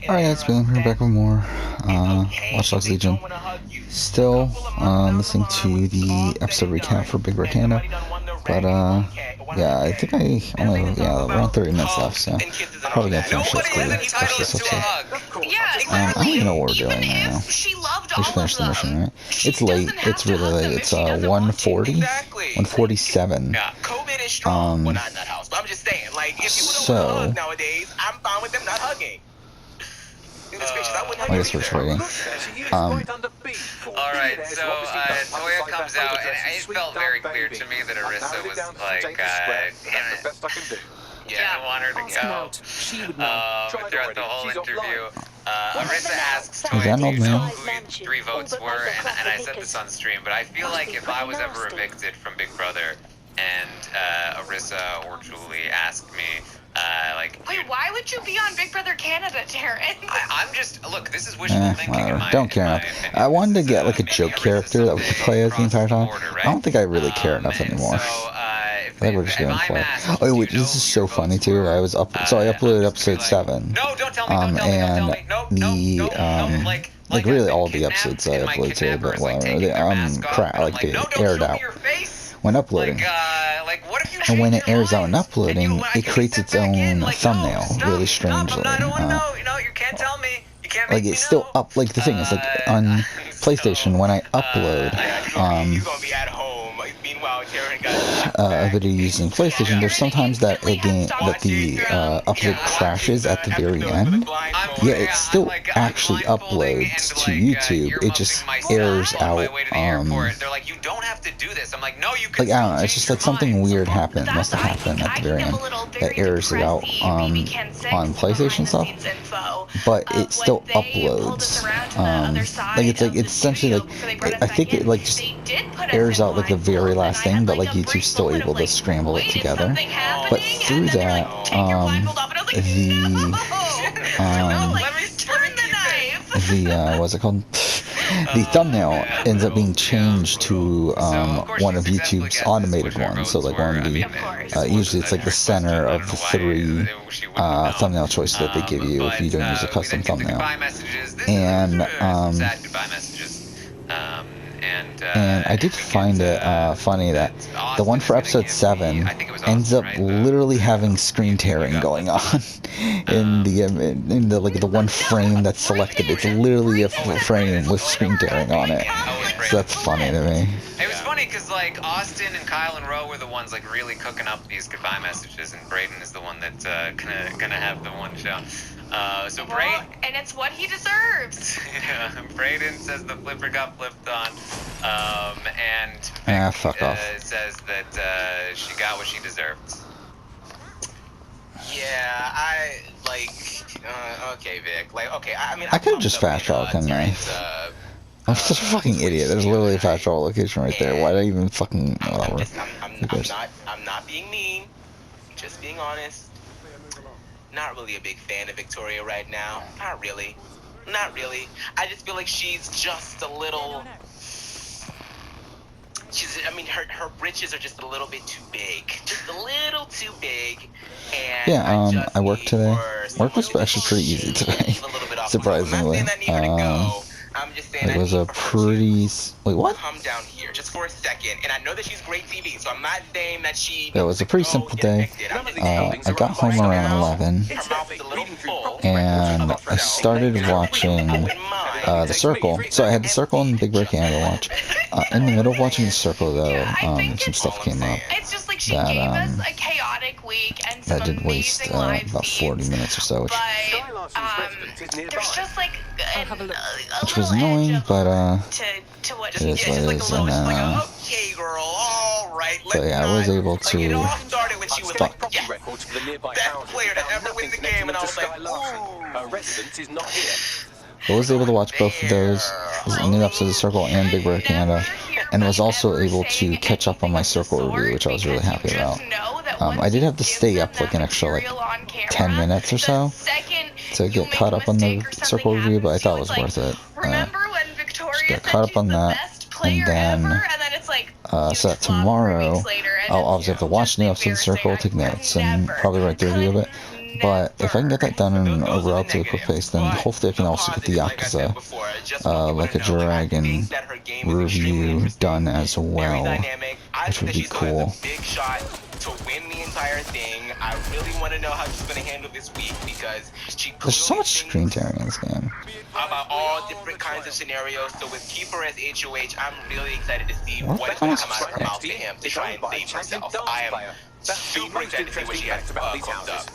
Alright, it's been here back with more Watch Dogs Legion. Still listening to the episode recap for Big Red Panda, but yeah, I think I only have around 30 minutes left, so probably gonna finish it through this episode. I don't even know what we're doing right now. We should finish the mission, right? It's late. It's really late. It's 1:40, 1:47. So I guess we're just waiting. Alright, so Toya comes out, and it felt very clear to me that Arissa was like, I want her to go. Throughout the whole interview, Arissa asks Toya who 3 votes were, and I said this on stream, but I feel like if I was ever evicted from Big Brother, and Arissa or Julie asked me, wait, why would you be on Big Brother Canada, Darren? I'm just, look, this is wishful thinking in my don't care enough. I wanted to get like a joke character that we could play as the entire time. I don't think I really care enough anymore. I think we're just gonna play. Oh wait, this is so funny too. I uploaded episode 7. No, don't tell me, don't tell me, don't tell me. No, and like really all the episodes I uploaded to, but whatever. They aired out when uploading. And when it airs out and uploading, it creates its own thumbnail, really strangely. You can't tell me. You can't make it's still up. Like the thing is, like on PlayStation, when I upload a video using PlayStation, there's sometimes that the upload crashes at the very end. Yeah, it still actually uploads to YouTube. It just airs out. They're like, you don't have to do this. I'm like, no, you can. Like, I don't know. It's just like something weird happened. Must have happened at the very end that airs it out on PlayStation stuff. But it still uploads. It's essentially like I think it like just airs out like the very last thing, but like YouTube's still able to scramble it together. But through that, what's it called? The thumbnail ends up being changed to one of YouTube's automated ones. So like one of the usually it's like the center of the 3 thumbnail choices that they give you if you don't use a custom thumbnail. And I did find it funny that the one for episode 7 ends up literally having screen tearing going on in the like the one frame that's selected. It's literally a frame with screen tearing on it. So that's funny to me. It was funny because like Austin and Kyle and Ro were the ones like really cooking up these goodbye messages, and Brayden is the one that's gonna have the one show. So Brayden, and it's what he deserves. Yeah, Brayden says the flipper got flipped on, and fuck off. Says that she got what she deserved. Yeah, okay, Vic. I could have just fast traveled, couldn't I? I'm such a fucking idiot. There's literally a fast travel location right there. Why did I even fucking... I'm not being mean. I'm just being honest. Not really a big fan of Victoria right now. Not really. I just feel like she's just a little... her britches are just a little bit too big. Just a little too big. And yeah, I worked today. Work was actually pretty easy today, surprisingly. It was a pretty... Wait, what? Come down here just for a second, and I know that she's great TV, so I'm not saying that she... It was a pretty simple day. I got home around 11, and I started watching The Circle. So I had The Circle and Big Red Panda to watch. In the middle of watching The Circle, though, some stuff came up that did waste about 40 minutes or so, which was annoying, but to what it is what it is. And so yeah, I was able to I was able to watch both of those, new episodes of Circle and Big Brother Canada, and was also able to catch up on my Circle review, which I was really happy about. I did have to stay up like an extra 10 minutes or so to get caught up on the Circle review, but I thought it was worth it. Just got caught up on that, and then so that tomorrow I'll obviously have to watch new episodes of Circle, take notes, and probably write the review of it. But if I can get that done in a relatively quick pace, then hopefully I can also get the Yakuza, like a Dragon review done as well, which would be cool. To win the entire thing. I really want to know how she's going to handle this week because she There's so much screen tearing in this game. About all different kinds of scenarios. So with Kiefer as HOH, I'm really excited to see what is going to come out of her mouth to him to try and save herself. I am super excited to see what she has cooked up.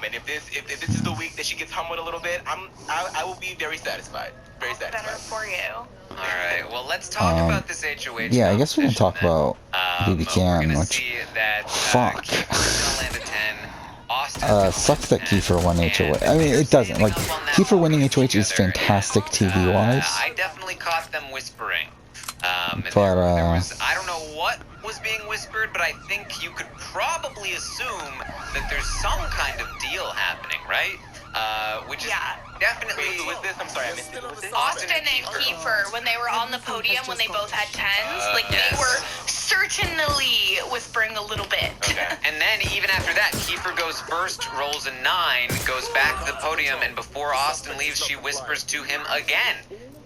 And if this is the week that she gets humbled a little bit, I will be very satisfied. Very satisfied. Better for you. Alright, well, let's talk about this HOH. Yeah, I guess we can talk about BB Can, which... Fuck. Sucks that Kiefer won HOH. I mean, it doesn't. Like, Kiefer winning HOH is fantastic TV-wise. I definitely caught them whispering. But, I don't know what was being whispered, but I think you could probably assume that there's some kind of deal happening, right? Which is definitely... Who was this? I'm sorry, I missed it. Austin and Kiefer, when they were on the podium, when they both had 10s, like, they were certainly whispering a little bit. Okay. And then, even after that, Kiefer goes first, rolls a 9, goes back to the podium, and before Austin leaves, she whispers to him again.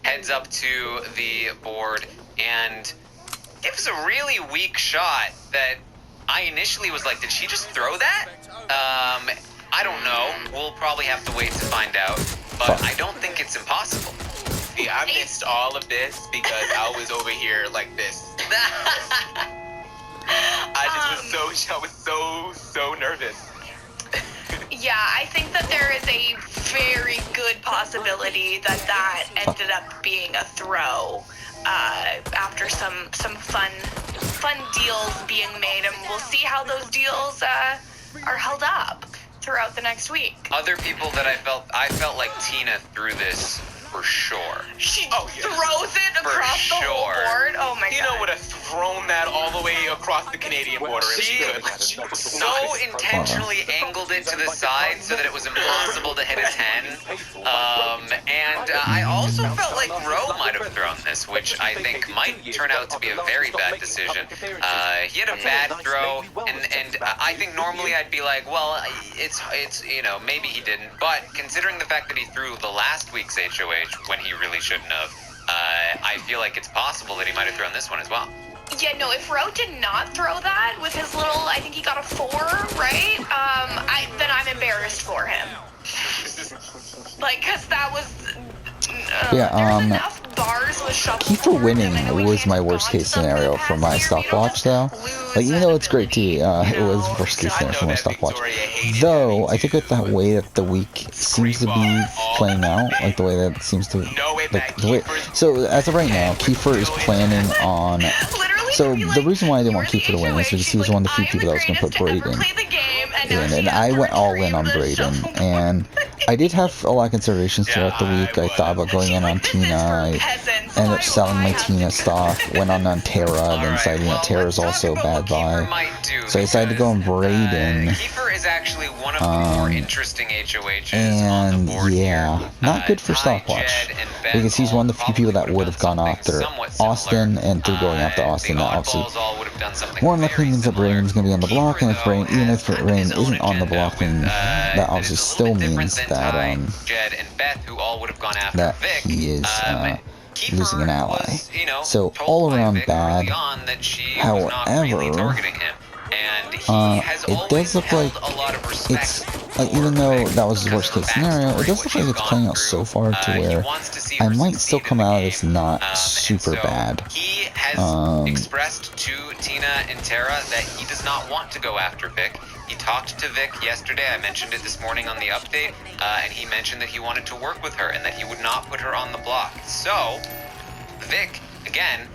Heads up to the board, and it was a really weak shot that I initially was like, did she just throw that? I don't know. We'll probably have to wait to find out, but I don't think it's impossible. See, I missed all of this because I was over here like this. I was so nervous. Yeah, I think that there is a very good possibility that that ended up being a throw after some fun deals being made, and we'll see how those deals are held up throughout the next week. Other people that I felt like Tina threw this for sure. She throws it across the whole board. Oh my god. Tina would have thrown that all the way across the Canadian border if she could. So intentionally angled it to the side so that it was impossible to hit a 10. And I also felt like Rowe might have thrown this, which I think might turn out to be a very bad decision. He had a bad throw, and I think normally I'd be like, well, it's you know, maybe he didn't, but considering the fact that he threw the last week's HOH when he really shouldn't have, I feel like it's possible that he might have thrown this one as well. Yeah, no, if Rowe did not throw that with his little, I think he got a 4, right? Then I'm embarrassed for him. Like, cause that was... there's enough bars with Kiefer winning was my worst case scenario for my stopwatch, though. Like, even though it's great TV, it was worst case scenario for my stopwatch. Though, I think with that way that the week seems to be playing out, like the way that it seems to... Like, the way, so, as of right now, Kiefer is planning on... So, the reason why I didn't want Kiefer to win is because he was one of the few people that was going to put Braden in, and I went all in on Braden, and I did have a lot of considerations throughout the week. I thought about going in on Tina, I ended up selling my Tina stock, went on Tara, then decided that Tara's also a bad buy, so I decided to go on Braden. Kiefer is actually one of the more interesting HOHs and yeah, not good for stopwatch, because he's one of the few people that would have gone after Austin, and through going after Austin, that obviously more likely means that Braden's going to be on the block, and if Braden, even if Braden isn't on the block, then that obviously still means that that he is losing an ally. So all around bad. However, it does look like it's like, even though that was his worst case scenario, it does look like it's playing out so far to where I might still come out of this not super bad. He has expressed to Tina and Tara that he does not want to go after Vic. He talked to Vic yesterday, I mentioned it this morning on the update, and he mentioned that he wanted to work with her and that he would not put her on the block. So, Vic, again,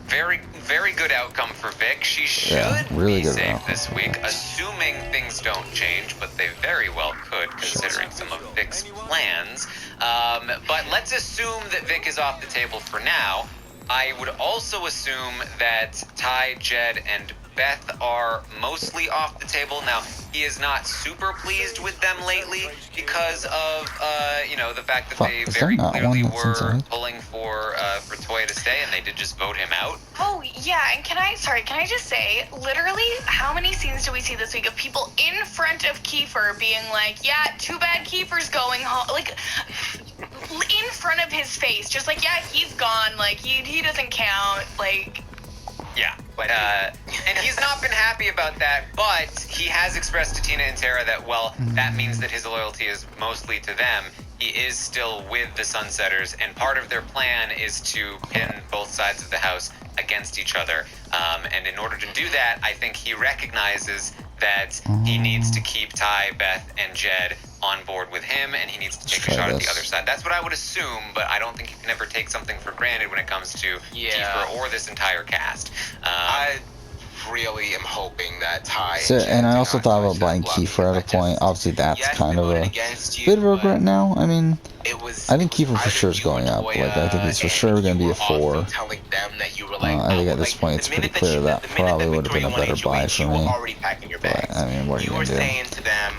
very, very good outcome for Vic. She should be safe this week, assuming things don't change, but they very well could, considering some of Vic's plans. But let's assume that Vic is off the table for now. I would also assume that Ty, Jed, and Beth are mostly off the table. Now, he is not super pleased with them lately because of, the fact that they very clearly were pulling for Toya to stay, and they did just vote him out. Oh, yeah, and can I just say, literally, how many scenes do we see this week of people in front of Kiefer being like, yeah, too bad Kiefer's going home, like, in front of his face, just like, yeah, he's gone, like, he doesn't count, like... Yeah, and he's not been happy about that, but he has expressed to Tina and Tara that, well, that means that his loyalty is mostly to them. He is still with the Sunsetters, and part of their plan is to pin both sides of the house against each other. And in order to do that, I think he recognizes that he needs to keep Ty, Beth, and Jed on board with him, and he needs to take a shot at the other side. That's what I would assume, but I don't think you can ever take something for granted when it comes to Kiefer or this entire cast. I really am hoping that Ty. So, and I also thought about buying Kiefer at a point. Obviously, that's kind of a bit of a regret now. I mean, I think Kiefer for sure is going up. Like, I think he's for sure going to be a 4. I think at this point it's pretty clear that probably would have been a better buy for me. But, I mean, what are you going to do?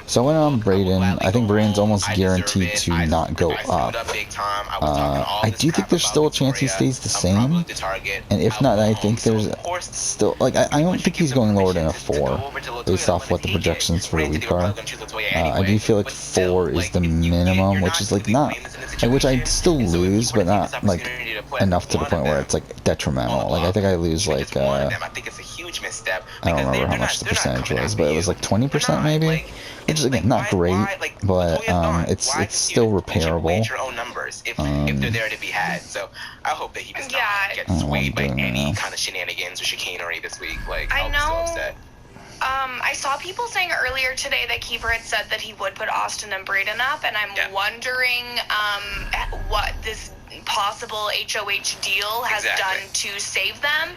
So I went on Brayden. I think Brayden's almost guaranteed to not go up. I do think there's still a chance he stays the same. And if not, I think there's still... Like, I don't think he's going lower than a 4, based off what the projections for the week are. I do feel like 4 is the minimum, which is, like, not... Like, which I'd still lose, but not, like, enough to the point where it's, like, detrimental. Like, I think I lose, like, I don't remember how much the percentage was, but it was, like, 20% maybe? Which is, again, not great, but, it's still repairable. If they're there to be had. So I hope that he does not get swayed by any kind of shenanigans or chicanery this week. Like, I I'm know. so upset. I saw people saying earlier today that Kiefer had said that he would put Austin and Brayden up, and I'm wondering what this possible HOH deal has done to save them,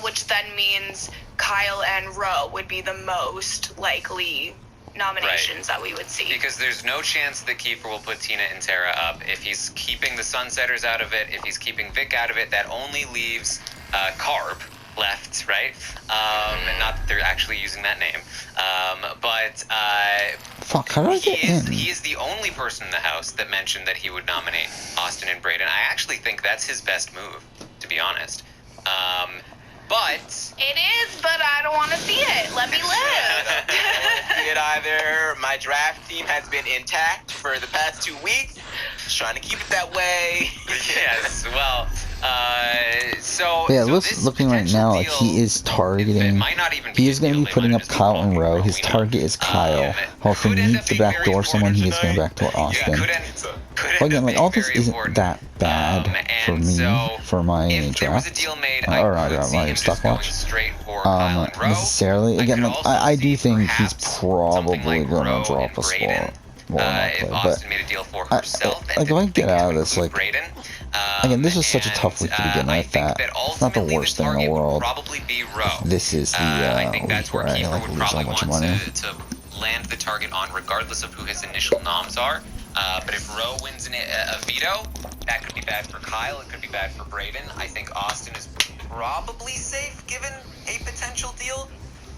which then means Kyle and Ro would be the most likely nominations that we would see. Because there's no chance that Kiefer will put Tina and Tara up. If he's keeping the Sunsetters out of it, if he's keeping Vic out of it, that only leaves Carb left, right? Not that they're actually using that name. But fuck, how do I get in? He is the only person in the house that mentioned that he would nominate Austin and Brayden. I actually think that's his best move, to be honest. But it is, but I don't want to see it. Let me live. I don't want to see it either. My draft team has been intact for the past 2 weeks. Just trying to keep it that way. Yes, well, so yeah, looking right now, like, he is targeting. He is going to be putting up Kyle and Ro. His target is Kyle. If he needs to backdoor someone, he is going to backdoor Austin. Well, again, like, all this isn't that bad for me, for my draft, or my stock watch, necessarily. Again, like, I do think he's probably going to drop a spot. Well, but if I get out of this, like, again, this is such a tough week to begin with that it's not the worst thing in the world. This is the week where I like lose so much money. To land the target on, regardless of who his initial noms are. But if Ro wins a veto, that could be bad for Kyle. It could be bad for Brayden. I think Austin is probably safe given a potential deal.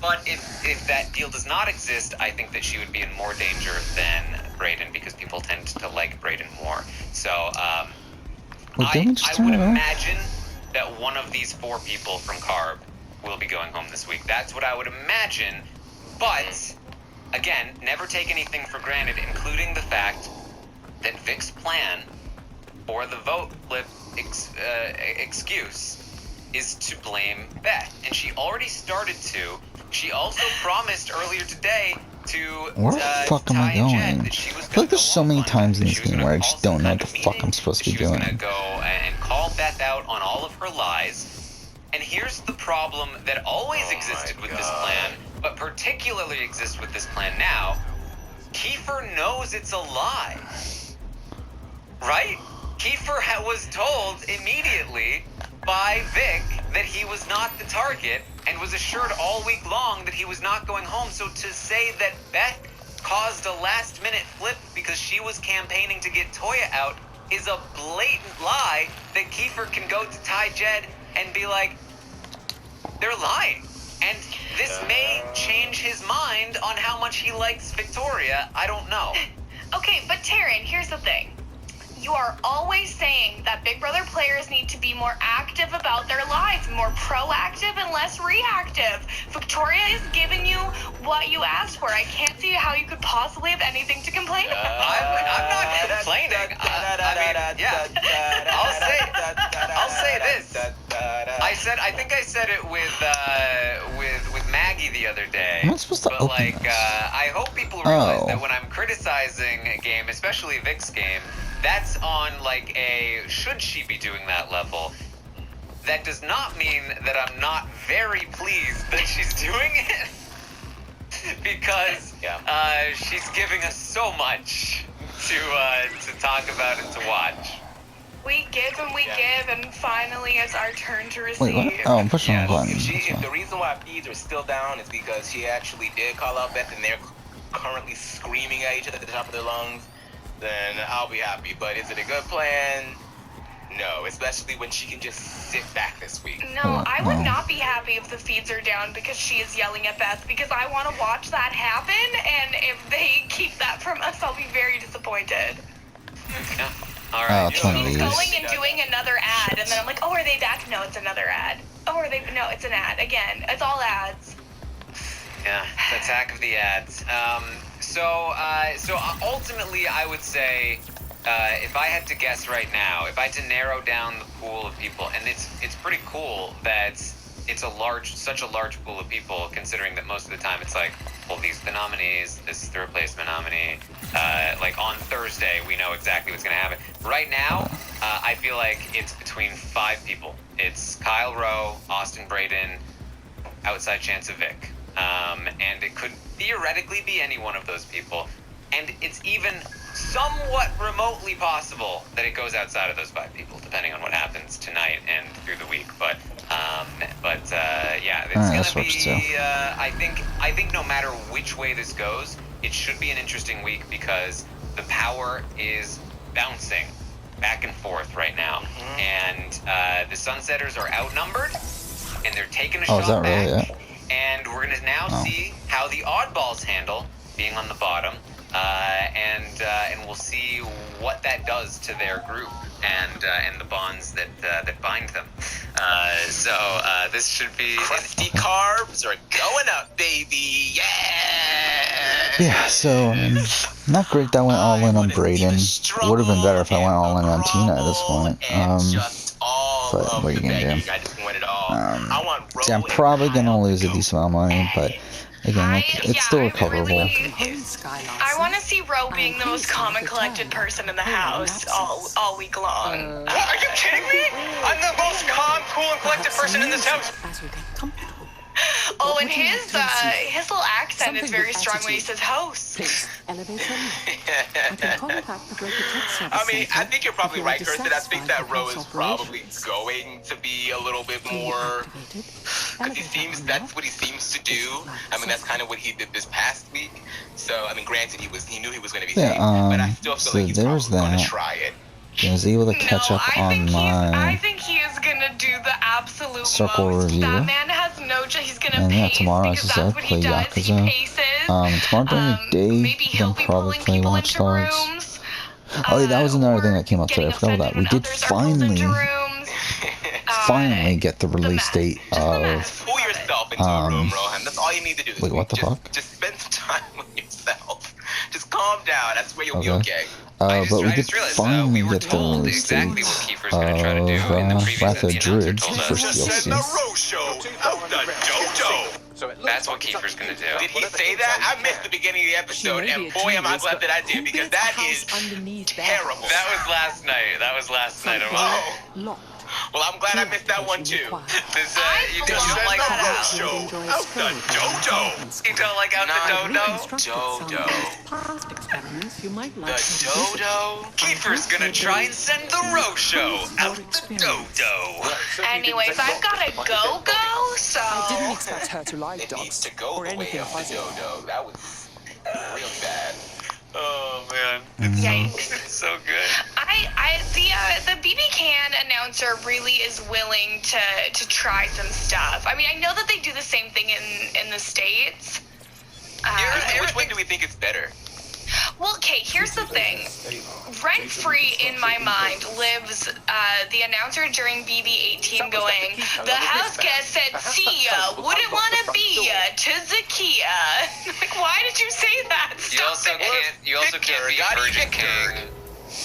But if that deal does not exist, I think that she would be in more danger than Brayden because people tend to like Brayden more. So I would imagine that one of these 4 people from Carb will be going home this week. That's what I would imagine. But again, never take anything for granted, including the fact that Vic's plan for the vote flip excuse is to blame Beth. And she already started to. She also promised earlier today to where the fuck am I going? I feel like there's so many times in this game where I just don't know what the fuck I'm supposed to be doing. She was going to go and call Beth out on all of her lies. And here's the problem that always existed with this plan, but particularly exists with this plan now. Kiefer knows it's a lie. Right? Kiefer was told immediately by Vic that he was not the target and was assured all week long that he was not going home. So to say that Beth caused a last-minute flip because she was campaigning to get Toya out is a blatant lie that Kiefer can go to Ty Jed and be like, they're lying. And this may change his mind on how much he likes Victoria. I don't know. Okay, but Taryn, here's the thing. You are always saying that Big Brother players need to be more active about their lives, more proactive and less reactive. Victoria is giving you what you asked for. I can't see how you could possibly have anything to complain about. I'm not complaining. I mean, yeah. I'll say this. I think I said it with Maggie the other day. Am I supposed to but open like, this? I hope people realize that when I'm criticizing a game, especially Vic's game, that's on like a should she be doing that level. That does not mean that I'm not very pleased that she's doing it because she's giving us so much to talk about and to watch. We give and we give, and finally it's our turn to receive. Wait, what? Oh, I'm pushing the button. If the reason why feeds are still down is because she actually did call out Beth and they're currently screaming at each other at the top of their lungs, then I'll be happy. But is it a good plan? No, especially when she can just sit back this week. No, I would not be happy if the feeds are down because she is yelling at Beth, because I want to watch that happen, and if they keep that from us, I'll be very disappointed. Yeah. All right. It's one of She's these. going and doing another ad, and then I'm like, oh, are they back? No, it's another ad. Oh, are they? No, it's an ad. Again, it's all ads. Yeah, the attack of the ads. So ultimately, I would say, if I had to guess right now, if I had to narrow down the pool of people, and it's pretty cool that it's such a large pool of people, considering that most of the time it's like, well, these are the nominees, this is the replacement nominee. Like on Thursday, we know exactly what's going to happen. Right now, I feel like it's between 5 people. It's Kyle Rowe, Austin Braden, outside chance of Vic. And it could theoretically be any one of those people. And it's even somewhat remotely possible that it goes outside of those 5 people, depending on what happens tonight and through the week. But yeah, it's gonna be. I think no matter which way this goes, it should be an interesting week because the power is bouncing back and forth right now, and the Sunsetters are outnumbered, and they're taking a shot is that back. really it? And we're gonna now see how the oddballs handle being on the bottom. And we'll see what that does to their group and the bonds that bind them. So this should be Crusty carbs are going up, baby. Yeah. Yeah, so not great that I went all in on Braden. Would have been better if I went all in on Tina at this point. But what are you gonna do? Yeah, I'm probably gonna lose a decent amount of money, but again, it's still recoverable. I want to see Ro being the most calm and collected person in the house all week long. What? Are you kidding me? I'm the most calm, cool, and collected person in this house. Oh, and his little accent is very strong when he says host. I mean, I think you're probably right, Kirsten. I think that Ro is probably going to be a little bit more, because that's what he seems to do. I mean, that's kind of what he did this past week. So, I mean, granted, he knew he was going to be safe, but I still feel like he's probably going to try it. I was able to catch up on I think he is gonna do the absolute circle most. review. That man has no job. He's gonna And yeah, pace tomorrow, because as I said, that's what he play does. Yakuza. He paces. Tomorrow during the day, Maybe he'll then be probably pulling play people Watch into Dogs. rooms. Oh yeah, that was another thing that came up today. I Getting forgot about that. We offended did when others are pulled into finally rooms. get the release date of. Pull yourself into a room, Rohan. That's all you need to do. Wait, what the fuck? Just spend some time with yourself. Just calm down. That's where you'll be okay. But we I did just realized, finally we were get the told release date exactly what Kiefer's gonna try to do in the previous Wrath of that the announcer Druids, told the us. first Just said DLC. the Ro Show out the dojo. That's what Kiefer's gonna do. Did he say that? I missed the beginning of the episode, and boy, am I glad that I did, because that is terrible. That was last night. Oh. Well, I'm glad I missed that one too. You don't like Ro Show out the dojo. You don't like out the dodo? Dodo. The dodo. Kiefer's gonna try and send the Ro Show out the dodo. Anyways, I've gotta go, so. I didn't expect her to like It needs dogs to go or the way anything of the fuzzy. dodo. That was real bad. Oh man, it's Yikes. so good. The BB Can announcer announcer really is willing to try some stuff. I mean, I know that they do the same thing in the States. Which one do we think is better? Well, okay, here's the thing. Rent-free in my mind lives the announcer during BB18 going, "The house guest said see ya, wouldn't want to be ya, to Zakia." Like, why did you say that? Stop it. You also can't be Virgin King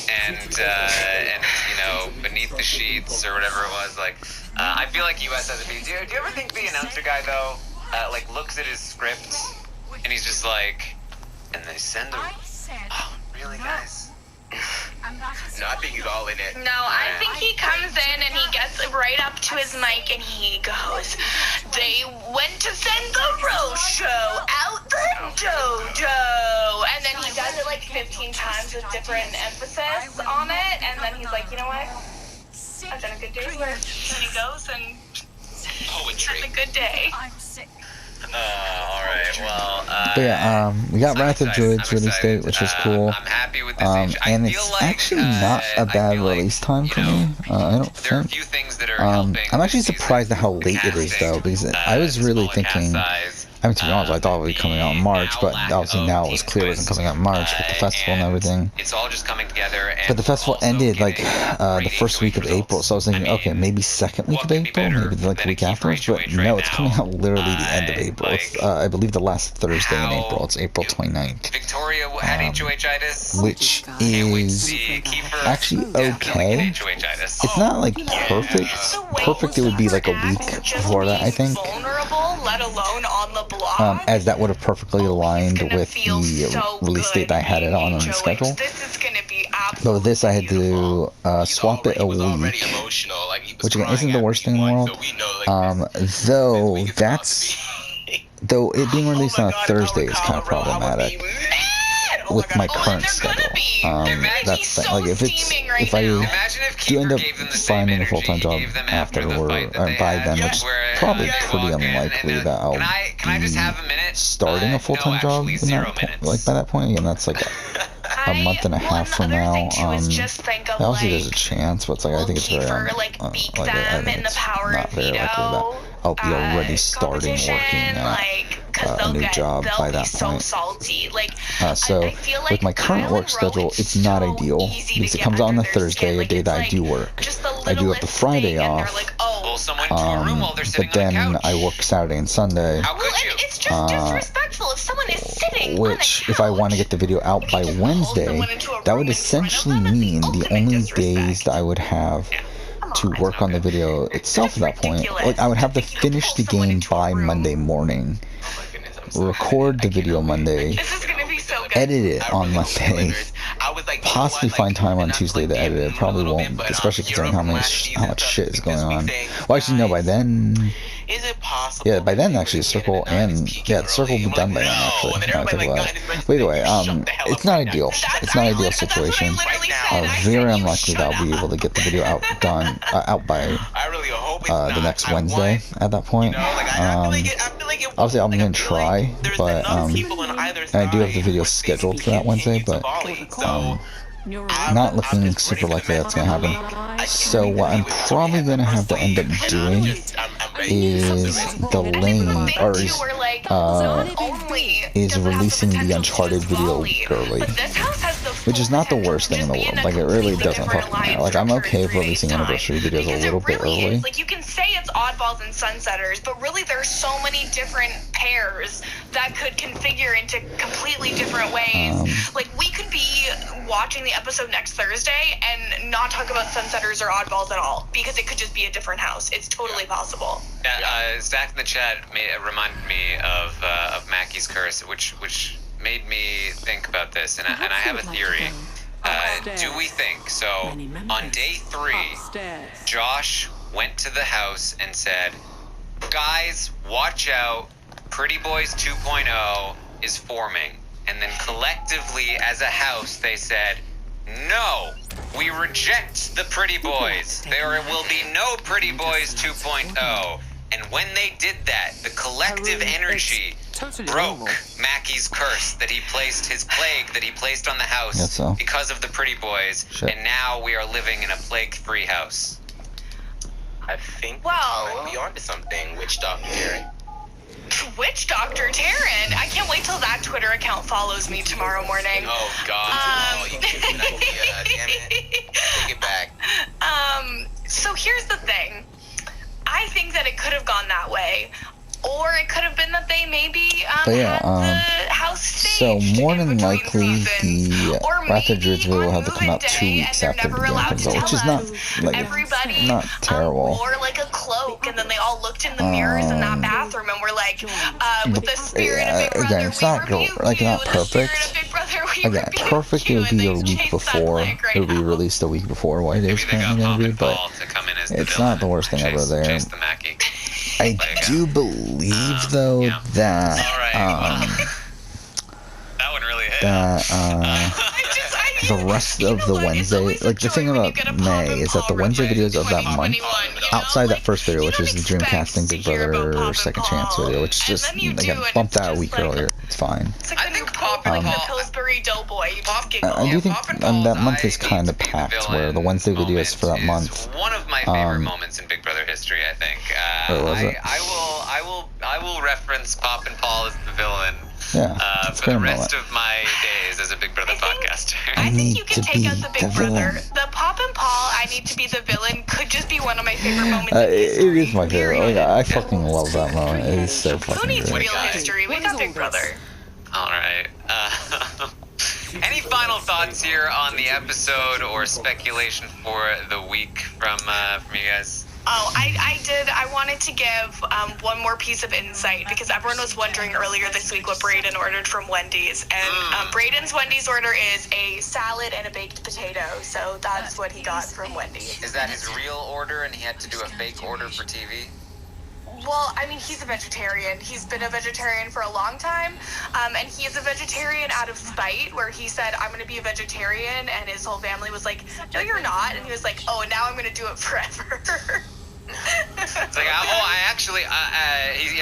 and you know, Beneath the Sheets or whatever it was. Like, I feel like US has a beat. Do you ever think the announcer guy though, like looks at his script and he's just like, and they send a, oh really guys? No, I think he's all in it. No, I think he comes in and he gets right up to his mic and he goes, "They went to send the roast show out the dojo." And then he does it like 15 times with different emphasis on it. And then he's like, "You know what? I've done a good day's work." And he goes and Poetry. has a good day. Alright, well, But yeah, we got Wrath of Druids release date, which is cool. I'm happy with this And it's actually not a bad release time for me. I don't there are a think. few things that are helping I'm actually this season. surprised at how late it is though, because I was really thinking. I mean, to be honest, I thought it would be coming out in March, but obviously now it was clear it wasn't coming out in March with the festival and everything. It's all just coming together. And But the festival also ended like getting the first week of April, so I was thinking, okay, maybe second week of April, maybe like the week afterwards, but no, it's coming out literally the end of April. It's, I believe the last Thursday in April. It's April 29th. Victoria had HOH-itis, Which is actually okay. It's not like perfect. Perfect, it would be like a week before that, I think. Vulnerable, let alone on the block. As that would have perfectly aligned with the release date that I had it on the schedule. This is gonna be But with this, I had to swap it a week, which again isn't the worst thing in the world. Though it being released on a Thursday is kind of problematic with my current schedule. That's the thing. Like if I do end up finding a full-time job after or by then, which is probably pretty unlikely that I'll be starting a full-time job in that point, by that point. Again, that's like a month and a half from now. Obviously there's a chance, but it's like I think it's very I think it's not very likely that I'll be already starting working at a new job by that point. So with my current work schedule, it's not ideal because it comes out on a Thursday, a day that I do work. I do have the Friday off, but then I work Saturday and Sunday. It's just disrespectful if someone is sitting Which, if I want to get the video out by Wednesday, that would essentially mean the only days that I would have to work on the video itself at that point, like I would have to finish the game by Monday morning, record the video Monday, edit it on Monday, possibly find time on Tuesday to edit it. Probably won't, especially considering how much shit is going on. Well, actually, no, by then. Is it possible? Yeah, by then actually Circle the Circle will be done by then actually. But either way, it's not ideal. It's not an ideal situation. Very unlikely that I'll be able to get the video out by the next Wednesday at that point. Obviously I'm gonna try, but and I do have the video scheduled for that Wednesday, but not looking super likely that's gonna happen. So what I'm probably gonna have to end up doing is is releasing the Uncharted video early, which is not the worst thing in the world. Like, it really doesn't fucking matter. Like, I'm okay with releasing anniversary videos a little bit early. Like, you can say it's oddballs and sunsetters, but really there's so many different pairs that could configure into completely different ways. Like, we could be watching the episode next Thursday and not talk about sunsetters or oddballs at all, because it could just be a different house. It's totally possible. Stack in the chat reminded me of Mackey's Curse, which made me think about this, and I have a theory. Do we think so? On day 3, Josh went to the house and said, "Guys, watch out! Pretty Boys 2.0 is forming." And then collectively, as a house, they said, "No, we reject the Pretty Boys. There will be no Pretty Boys 2.0. And when they did that, the collective energy broke Mackey's curse that he placed, his plague that he placed on the house because of the Pretty Boys. And now we are living in a plague-free house. I think Well- you might be onto something, Witch Doctor Taryn. Witch Doctor Taryn. I can't wait till that Twitter account follows me tomorrow morning. Oh God! Oh, you gave me an idea. Damn it! Take it back. So here's the thing. I think that it could have gone that way. Or it could have been that they maybe But yeah, had the house So staged more in than between likely, seasons. the Or Wrath of maybe Druids will on have to come out 2 moving weeks day, and after they're the never game allowed comes to out, which tell is not us. like Everybody not terrible. wore like a cloak, and then they all looked in the mirrors in that bathroom and were like, with the spirit of Big Brother, again, it's not we rebuke like you. not The spirit perfect. of Big Brother, we Again, rebuke perfect. you. It would be a And they week chased that before. flag right It would be out. released a week before what it is Maybe they got currently Pop going to be, and but Paul to come in as the it's villain not the worst thing and ever there. chase the Mackie. I do believe though yeah. that All right. That one really hit. The rest of the Wednesday, like the thing about May is that the Wednesday videos of that month, outside that first video, which is the Dreamcasting Big Brother Second Chance video, which just again bumped that a week earlier. It's fine. I think Pop and like the Paul. Pillsbury Doughboy. You just I giggle. do think Pop and that Paul's month is I need kind to of be the packed, where the villain Wednesday videos moment for that is month. one of my favorite moments in Big Brother history. I think. What was it? I will reference Pop and Paul as the villain. Yeah, it's For the great rest moment. of my days as a Big Brother podcaster. I need think you to can take be out the Big the Brother. villain. The Pop and Paul, I need to be the villain, could just be one of my favorite moments in It history. is my favorite. Like, period. I fucking love that moment. It is so Who fucking needs great. real history? We got Big Brother. All right. Any final thoughts here on the episode or speculation for the week from you guys? Oh, I wanted to give one more piece of insight because everyone was wondering earlier this week what Brayden ordered from Wendy's. And Brayden's Wendy's order is a salad and a baked potato. So that's what he got from Wendy's. Is that his real order and he had to do a fake order for TV? Well, I mean, he's a vegetarian. He's been a vegetarian for a long time. And he is a vegetarian out of spite, where he said, I'm going to be a vegetarian. And his whole family was like, no, you're not. And he was like, oh, now I'm going to do it forever. It's like,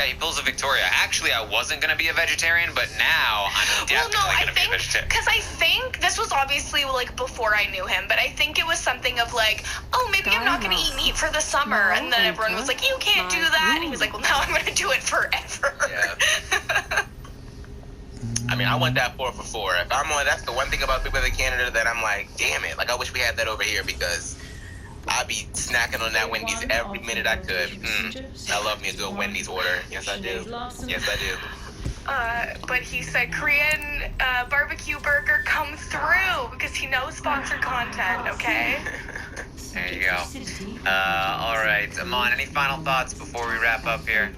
he pulls a Victoria. Actually, I wasn't going to be a vegetarian, but now I'm definitely going to be a vegetarian. Because I think this was obviously like before I knew him, but I think it was something of like, oh, maybe I'm not going to eat meat for the summer. And then everyone was like, you can't do that. And he was like, well, now I'm going to do it forever. Yeah. I mean, I want that 4 for 4. If I'm on, that's the one thing about Big Brother Canada that I'm like, damn it. Like, I wish we had that over here because I'd be snacking on that Wendy's every minute I could. I love me a good Wendy's order. Yes, I do. Yes, I do. But he said Korean barbecue burger come through because he knows sponsored content, okay? There you go. All right, Amon, any final thoughts before we wrap up here?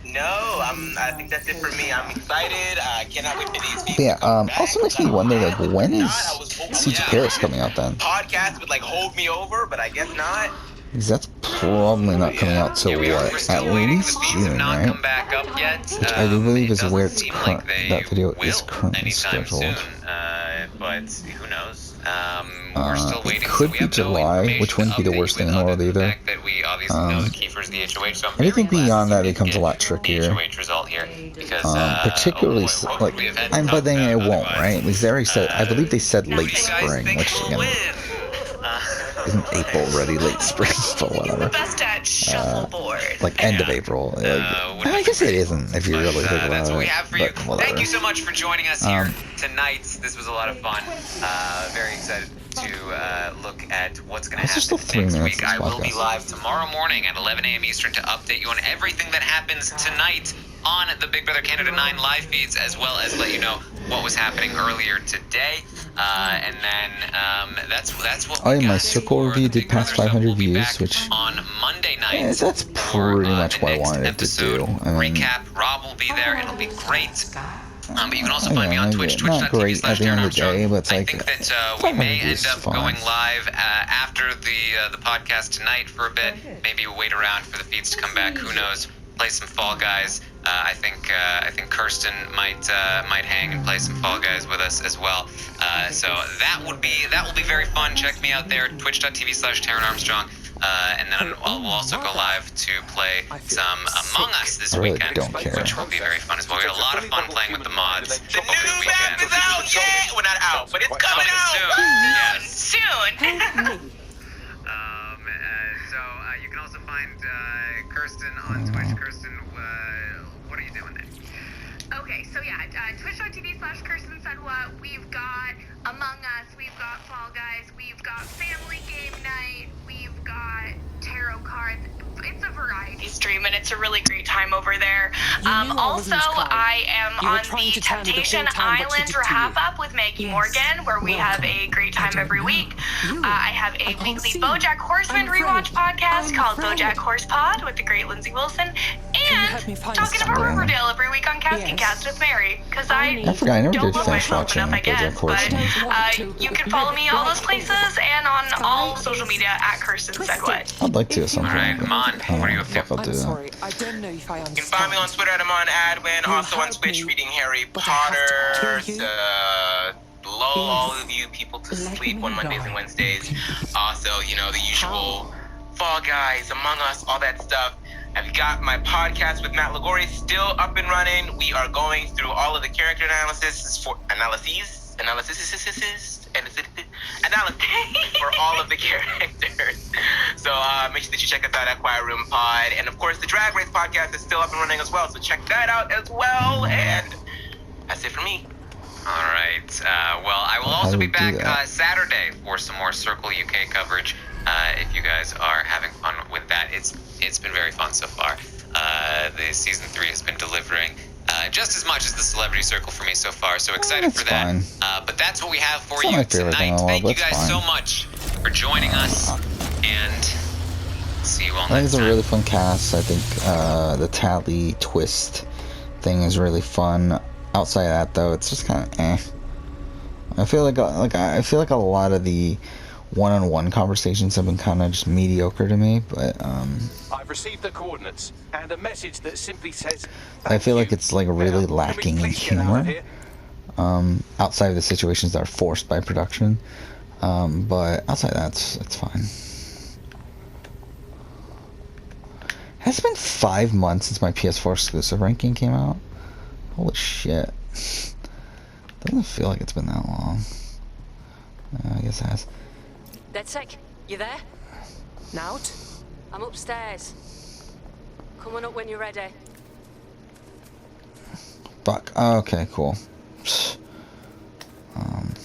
No, I think that's it for me. I'm excited. I cannot wait for these people. Yeah, to come back. also makes me wonder, like, when is I was hoping Siege of Paris coming out then? podcast would like hold me over, but I guess not. Because that's probably not coming out till We're what? still At waiting. least The feeds have June, not right? come back up yet. Which I do believe is It where doesn't it's seem current. like they That video is will currently anytime scheduled. soon, but who knows? We're still waiting. It could so we be have no July, information which wouldn't be the to worst update thing in you the with world other than either. The fact that we obviously know that Kiefer's the HOH, so I'm Anything very beyond glad that becomes a we lot get trickier. The HOH result here because Particularly, what like, would we have had to but talk then about it won't, otherwise? right? Because they already said, I believe they said Who do late you guys spring, think which, will again, win? isn't April already late spring, but He's the whatever. best at shuffleboard. Like, end of April. Like, I guess it isn't, if you really think about That's it. what we have for you. But whatever. Thank you so much for joining us here tonight. This was a lot of fun. Very excited to look at what's going to It's just happen still 3 next minutes week. of I this will be podcast. live tomorrow morning at 11 a.m. Eastern to update you on everything that happens tonight on the Big Brother Canada 9 live feeds, as well as let you know what was happening earlier today. And then that's what Oh, we yeah, my got circle for review the did Big pass Brother. So 500 we'll be views, back which- on Monday night. Yeah, that's for, pretty much the what I next wanted it to episode do. I mean, recap. Rob will be there. It'll be great. But you can also yeah, find me on maybe Twitch, not great at the end of the twitch.tv/Darren day, Armstrong. but it's I like, think that we may 500 end is up fine. going live after the podcast tonight for a bit. Maybe we'll wait around for the feeds to come back. Who knows? Play some Fall Guys. I think Kirsten might hang and play some Fall Guys with us as well. So that will be very fun. Check me out there, twitch.tv/Darren Armstrong. And then we'll also go live to play some Among Us this I really weekend, don't care. which will be very fun as well. We had a lot of fun playing with the mods The over the new map is weekend. out, yeah! We're not out, but it's coming Coming out! soon. Yes. Soon. So You can also find Kirsten on Twitch. Kirsten, what are you doing there? Okay, so yeah, twitch.tv/Kirsten said what? We've got Among Us, we've got Fall Guys, we've got Family Game Night, we've got tarot cards. It's a variety stream, and it's a really great time over there. Also, I am on the Temptation Island Wrap Up with Maggie Morgan, where we have a great time every week. I have a weekly BoJack Horseman rewatch podcast called BoJack Horse Pod with the great Lindsay Wilson, and talking about Riverdale every week on Casting Cast with Mary, because I forgot, I never don't did love finish myself watching enough, I guess. BoJack Horseman. But you can follow me all those places and on all social media at Kirsten Said What. I'd like to at some point. Alright, come on. What are you up to? I'll do that. Sorry, I don't know if I You can understand. find me on Twitter at Amon Adwin, also on Twitch reading Harry Potter, lull all of you people to sleep on Mondays and Wednesdays. Also, you know, the usual Fall Guys, Among Us, all that stuff. I've got my podcast with Matt Lagori still up and running. We are going through all of the character analysis for all of the characters. So make sure that you check us out at Quiet Room Pod. And of course, the Drag Race podcast is still up and running as well. So check that out as well. And that's it for me. Alright, well, I will also be back Saturday for some more Circle UK coverage. If you guys are having fun with that, it's been very fun so far. The season 3 has been delivering just as much as the Celebrity Circle for me so far, so excited for that. But that's what we have for you tonight. Thank you guys so much for joining us, and see you all next time. I think it's a really fun cast. I think the Tally twist thing is really fun. Outside of that, though, it's just kind of eh. I feel like a lot of the one-on-one conversations have been kind of just mediocre to me, but I've received the coordinates and a message that simply says I feel like it's like really lacking in humor outside of the situations that are forced by production, but outside of that, it's fine. Has it been 5 months since my PS4 exclusive ranking came out? Holy shit. Doesn't feel like it's been that long. I guess it has. Deadsec, you there? Nout? I'm upstairs. Coming up when you're ready. Fuck. Oh, okay, cool. Alright.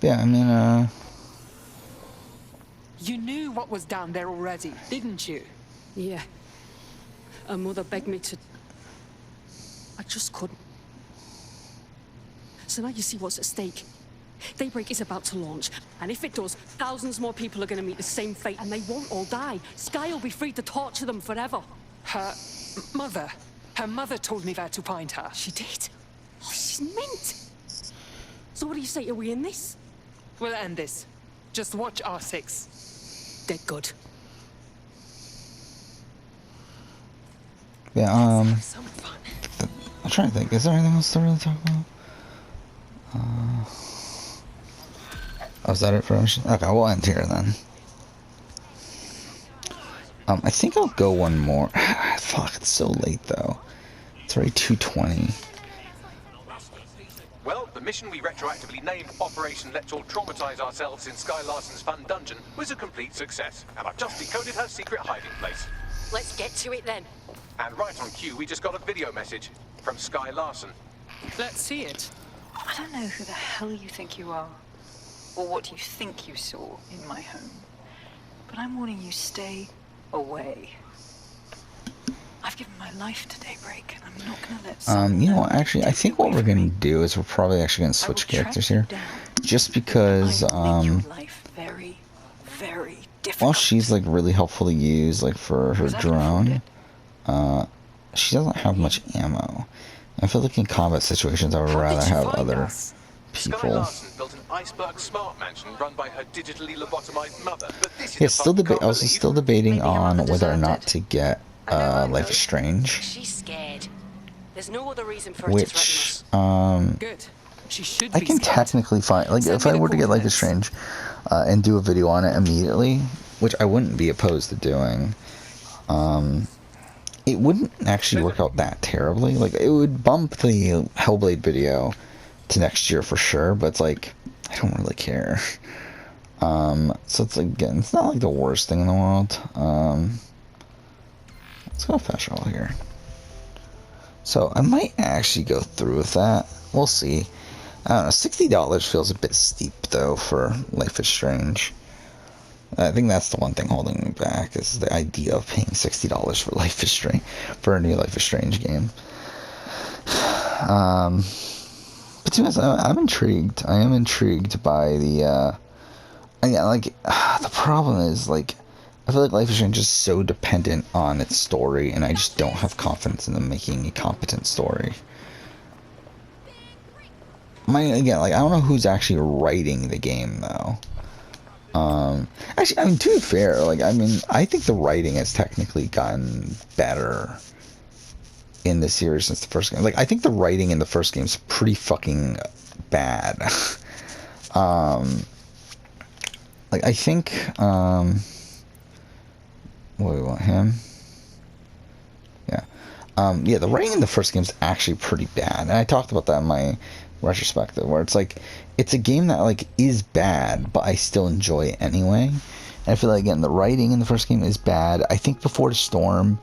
Yeah, I mean, You knew what was down there already, didn't you? Yeah. Her mother begged me to... I just couldn't. So now you see what's at stake. Daybreak is about to launch, and if it does, thousands more people are going to meet the same fate, and they won't all die. Sky will be free to torture them forever. Her mother told me where to find her. She did? Oh, she's mint. So what do you say? Are we in this? We'll end this. Just watch R6. Dead good. yeah, So fun. I'm trying to think. Is there anything else to really talk about? Oh, is that it for us? Okay, we'll end here then. I think I'll go one more. Fuck, it's so late though. It's already 2:20. Well, the mission we retroactively named Operation Let's All Traumatize Ourselves in Sky Larson's Fun Dungeon was a complete success, and I've just decoded her secret hiding place. Let's get to it then. And right on cue, we just got a video message from Sky Larson. Let's see it. I don't know who the hell you think you are, or what you think you saw in my home, but I'm warning you, stay away. I've given my life to Daybreak, and I'm not gonna let You know what, actually, I think what we're gonna do is we're probably actually gonna switch characters here. Just because, life very, very difficult. while she's like really helpful to use, like for her drone, she doesn't have much ammo. I feel like in combat situations I would rather have other Sky people. Larson built an iceberg smart mansion run by her digitally lobotomized mother, but this is Yeah, the still part you can't also believe. still debating Maybe your on mother whether or deserved not it. to get Life is Strange, She's scared. There's no other reason for her to threaten which us. Good. She should I be can scared. technically find, like, Send if me I the were to get Life is coordinates. Strange and do a video on it immediately, which I wouldn't be opposed to doing, it wouldn't actually work out that terribly. Like, it would bump the Hellblade video to next year for sure, but it's like, I don't really care. So it's, again, it's not like the worst thing in the world. Let's go fast travel here. So I might actually go through with that. We'll see. I don't know, $60 feels a bit steep though for Life is Strange. I think that's the one thing holding me back, is the idea of paying $60 for Life is Strange, for a new Life is Strange game. But to be honest, I'm intrigued. I am intrigued by the, the problem is, like, I feel like Life is Strange is so dependent on its story, and I just don't have confidence in them making a competent story. Again, like, I don't know who's actually writing the game, though. Actually, I mean, to be fair, like, I mean, I think the writing has technically gotten better in the series since the first game. Like, I think the writing in the first game is pretty fucking bad. Like, I think, what do we want, him? Yeah. Yeah, the writing in the first game is actually pretty bad. And I talked about that in my retrospective, where it's like, it's a game that, like, is bad, but I still enjoy it anyway. And I feel like, again, the writing in the first game is bad. I think Before the Storm,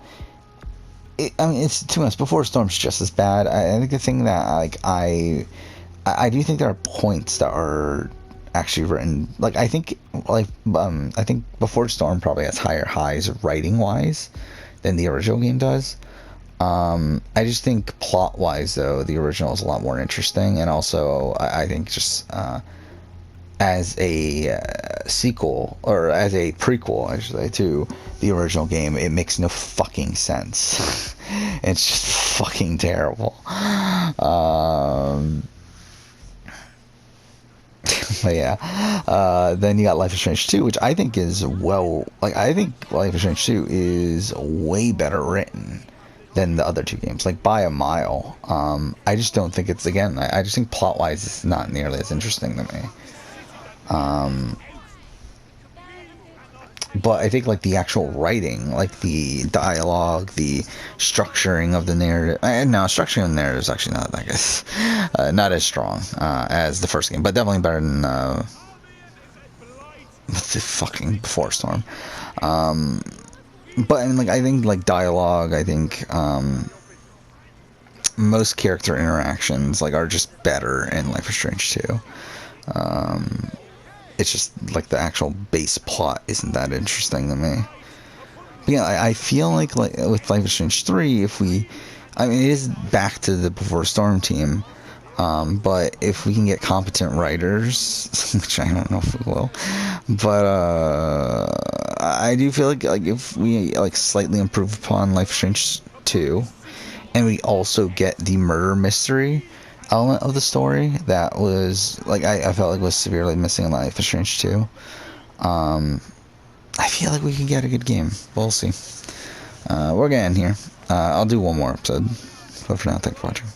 I mean, it's, to be honest, Before the Storm's just as bad. I think the thing that, like, I do think there are points that are actually written, like, I think, like, I think Before the Storm probably has higher highs writing wise than the original game does. I just think plot wise, though, the original is a lot more interesting, and also I think just as a sequel, or as a prequel, I should say, to the original game, it makes no fucking sense. It's just fucking terrible. But yeah, then you got Life is Strange 2, which I think is, well, like, I think Life is Strange 2 is way better written than the other two games, like, by a mile. I just don't think it's, again, I just think plot-wise it's not nearly as interesting to me. But I think, like, the actual writing, like, the dialogue, the structuring of the narrative, and now structuring of the narrative is actually not, I guess, not as strong as the first game, but definitely better than the fucking Before Storm. But, I mean, like, I think, like, dialogue, I think most character interactions, like, are just better in Life is Strange 2. It's just, like, the actual base plot isn't that interesting to me. But yeah, I feel like with Life is Strange 3, if we, I mean, it is back to the Before Storm team, but if we can get competent writers, which I don't know if we will, but I do feel like if we, like, slightly improve upon Life is Strange 2, and we also get the murder mystery element of the story that was, like, I felt like was severely missing in Life is Strange 2, I feel like we can get a good game. We'll see. We're getting here. I'll do one more episode, but for now, thanks for watching.